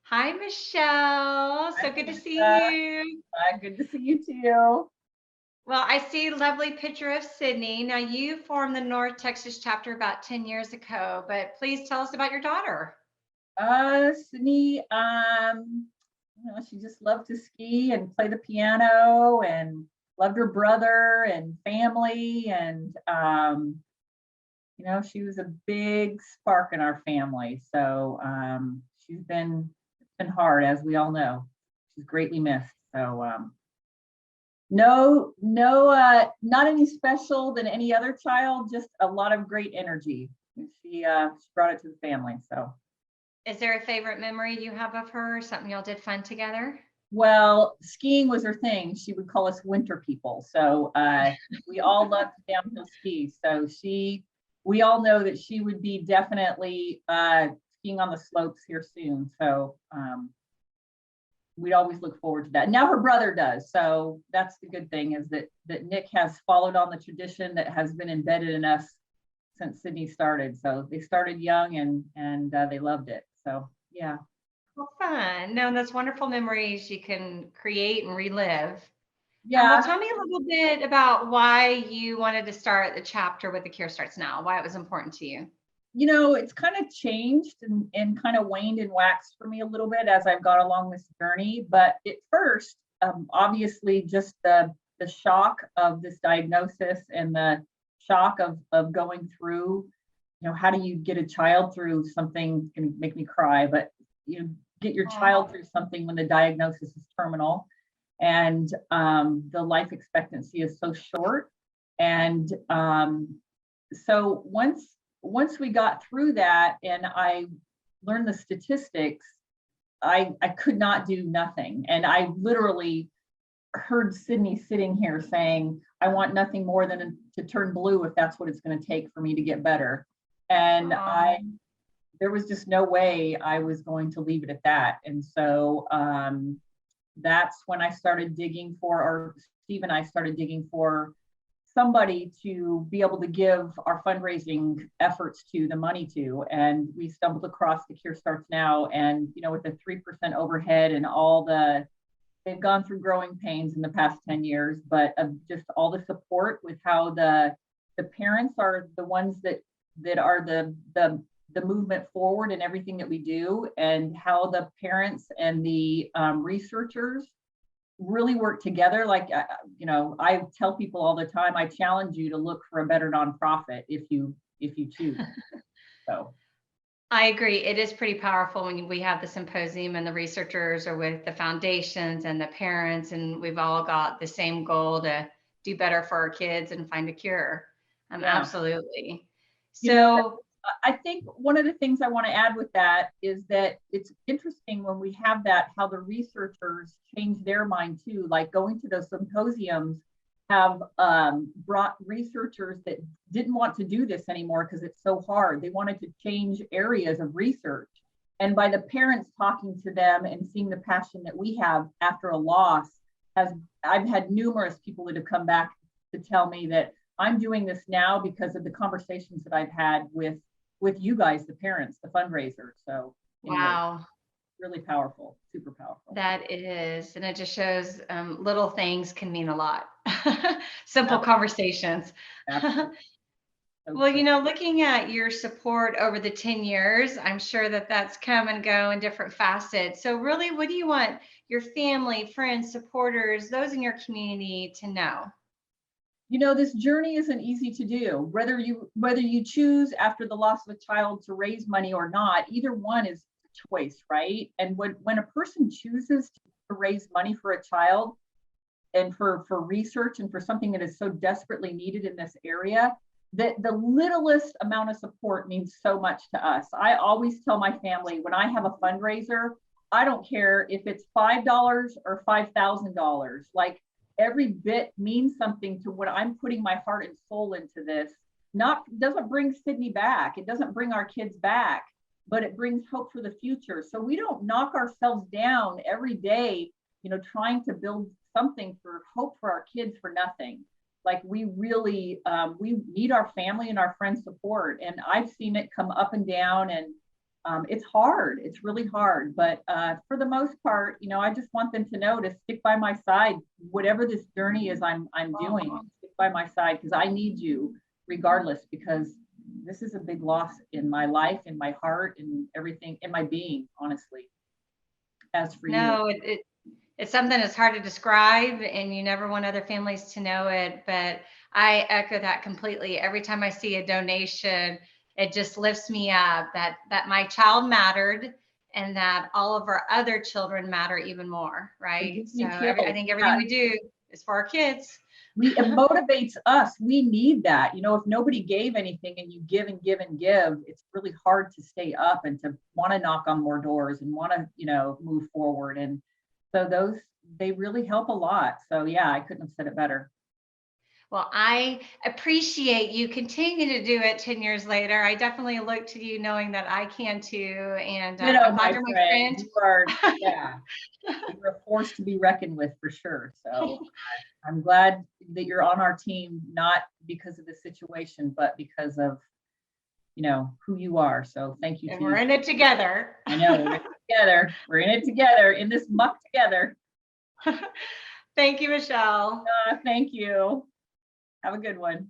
Hi, Michelle. Hi, So good to see Melissa. you. Good to see you too. Well, I see a lovely picture of Sydney. Now, you formed the North Texas chapter about 10 years ago, but please tell us about your daughter. Sydney, she just loved to ski and play the piano and loved her brother and family. And, she was a big spark in our family. So it's been hard, as we all know. She's greatly missed. So, no, no, not any special than any other child, just a lot of great energy. She brought it to the family. So, Is there a favorite memory you have of her, something y'all did fun together? well, skiing was her thing. She would call us winter people. So we all loved downhill ski. We all know that she would be definitely skiing on the slopes here soon. So we'd always look forward to that. Now her brother does. So that's the good thing, is that Nick has followed on the tradition that has been embedded in us since Sydney started. So they started young and they loved it. So yeah. Well, fun. No, that's wonderful memories you can create and relive. Well, Yeah. tell me a little bit about why you wanted to start the chapter with the Cure Starts Now, why it was important to you. It's kind of changed and kind of waned and waxed for me a little bit as I've gone along this journey. But at first, obviously, just the shock of this diagnosis and the shock of going through, how do you get a child through something, going to make me cry, but get your child through something when the diagnosis is terminal and the life expectancy is so short. And so once we got through that and I learned the statistics, I could not do nothing. And I literally heard Sydney sitting here saying, I want nothing more than to turn blue if that's what it's going to take for me to get better. And there was just no way I was going to leave it at that. And so that's when I started digging for, or Steve and I started digging for somebody to be able to give our fundraising efforts to, the money to. And we stumbled across the Cure Starts Now. And, with the 3% overhead and they've gone through growing pains in the past 10 years, but just all the support with how the parents are the ones that are the movement forward in everything that we do, and how the parents and the researchers really work together. Like, I tell people all the time, I challenge you to look for a better nonprofit if you choose. So I agree. It is pretty powerful when we have the symposium and the researchers are with the foundations and the parents, and we've all got the same goal to do better for our kids and find a cure. yeah, Absolutely. you know, So, I think one of the things I want to add with that is that it's interesting when we have that, how the researchers change their mind too. Like going to those symposiums have brought researchers that didn't want to do this anymore because it's so hard. They wanted to change areas of research. And by the parents talking to them and seeing the passion that we have after a loss, I've had numerous people that have come back to tell me that I'm doing this now because of the conversations that I've had with you guys, the parents, the fundraisers. So anyway, wow, really powerful, super powerful. that is. And it just shows little things can mean a lot. Simple Absolutely. conversations. Absolutely. So Well, true. looking at your support over the 10 years, I'm sure that that's come and go in different facets. So, really, what do you want your family, friends, supporters, those in your community to know? This journey isn't easy to do. Whether you choose after the loss of a child to raise money or not, either one is a choice, right? And when a person chooses to raise money for a child and for research and for something that is so desperately needed in this area, that the littlest amount of support means so much to us. I always tell my family, when I have a fundraiser, I don't care if it's $5 or $5,000. Like, every bit means something to what I'm putting my heart and soul into this. Not doesn't bring Sydney back. It doesn't bring our kids back, but it brings hope for the future. So we don't knock ourselves down every day, trying to build something for hope for our kids for nothing. Like, we really we need our family and our friends support, and I've seen it come up and down. And It's hard. It's really hard. But for the most part, I just want them to know to stick by my side, whatever this journey is I'm doing, stick by my side because I need you regardless, because this is a big loss in my life, in my heart, in everything, in my being, honestly. As for you. No, it's something that's hard to describe, and you never want other families to know it. But I echo that completely. Every time I see a donation, it just lifts me up that my child mattered, and that all of our other children matter even more, It right? gives So me chills. I think everything we do is for our kids. It motivates us. We need that. If nobody gave anything and you give and give and give, it's really hard to stay up and to want to knock on more doors and want to, move forward. And so they really help a lot. So yeah, I couldn't have said it better. Well, I appreciate you continuing to do it 10 years later. I definitely look to you knowing that I can too. And I'm glad My you're my friend, friend. you are, yeah, you're a force to be reckoned with for sure. So I'm glad that you're on our team, not because of the situation, but because of, who you are. So thank you And to we're you. in it together. I know we're in it together. We're in it together in this muck together. Thank you, Michelle. Thank you. Have a good one.